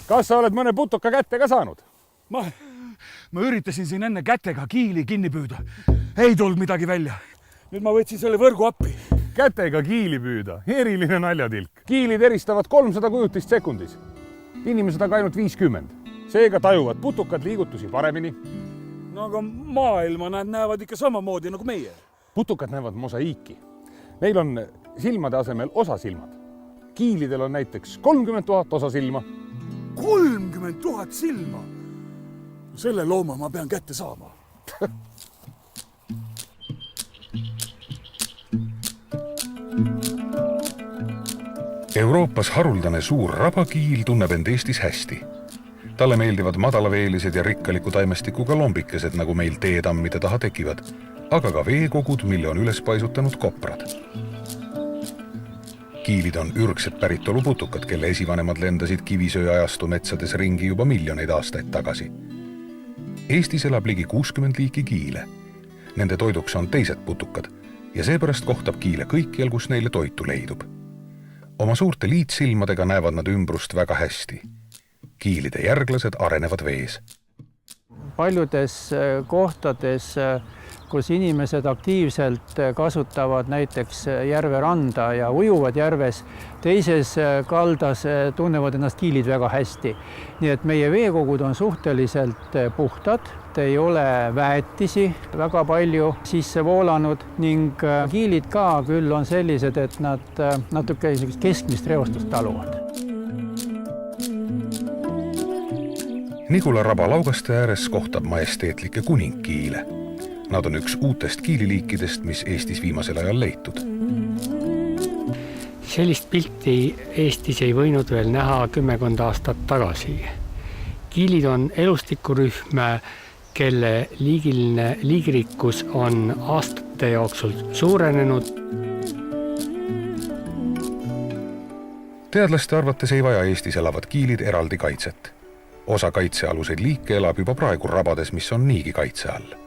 Kas sa oled mõne putuka kätte ka saanud? Ma üritasin siin enne kätega kiili kinni püüda. Ei tulnud midagi välja. Nüüd ma võtsin selle võrgu appi. Kätega kiili püüda. Eriline naljatilk. Kiilid eristavad 300 kujutist sekundis. Inimesed aga ainult 50. Seega tajuvad putukad liigutusi paremini. No aga maailma nad näevad ikka samamoodi nagu meie. Putukad näevad mosaiiki. Neil on silmade asemel osasilmad. Kiilidel on näiteks 30 000 osasilma. 30 000 silma? Selle looma ma pean kätte saama. Euroopas haruldane suur rabakiil tunneb end Eestis hästi. Talle meeldivad madalaveelised ja rikkaliku taimestikuga lombikesed, nagu meil teetammide taha tekivad, aga ka veekogud, mille on üles paisutanud koprad. Kiilid on ürgsed päritolu putukad, kelle esivanemad lendasid kivisööajastu metsades ringi juba miljoneid aastaid tagasi. Eestis elab ligi 60 liiki kiile. Nende toiduks on teised putukad ja seepärast kohtab kiile kõikjal, kus neile toitu leidub. Oma suurte liitsilmadega näevad nad ümbrust väga hästi. Kiilide järglased arenevad vees. Paljudes kohtades, kus inimesed aktiivselt kasutavad näiteks järveranda ja ujuvad järves, teises kaldas tunnevad ennast kiilid väga hästi. Nii et meie veekogud on suhteliselt puhtad, ei ole väetisi väga palju sisse voolanud ning kiilid ka küll on sellised, et nad natuke keskmist reostust taluvad. Nigula raba laugaste ääres kohtab majesteetlikke kuningkiile. Nad on üks uutest kiililiikidest, mis Eestis viimasel ajal leitud. Sellist pilti Eestis ei võinud veel näha 10 aastat tagasi. Kiilid on elustikurühm, kelle liigirikkus on aastate jooksul suurenenud. Teadlaste arvates ei vaja Eestis elavad kiilid eraldi kaitset. Osa kaitsealuseid liike elab juba praegu rabades, mis on niigi kaitse all.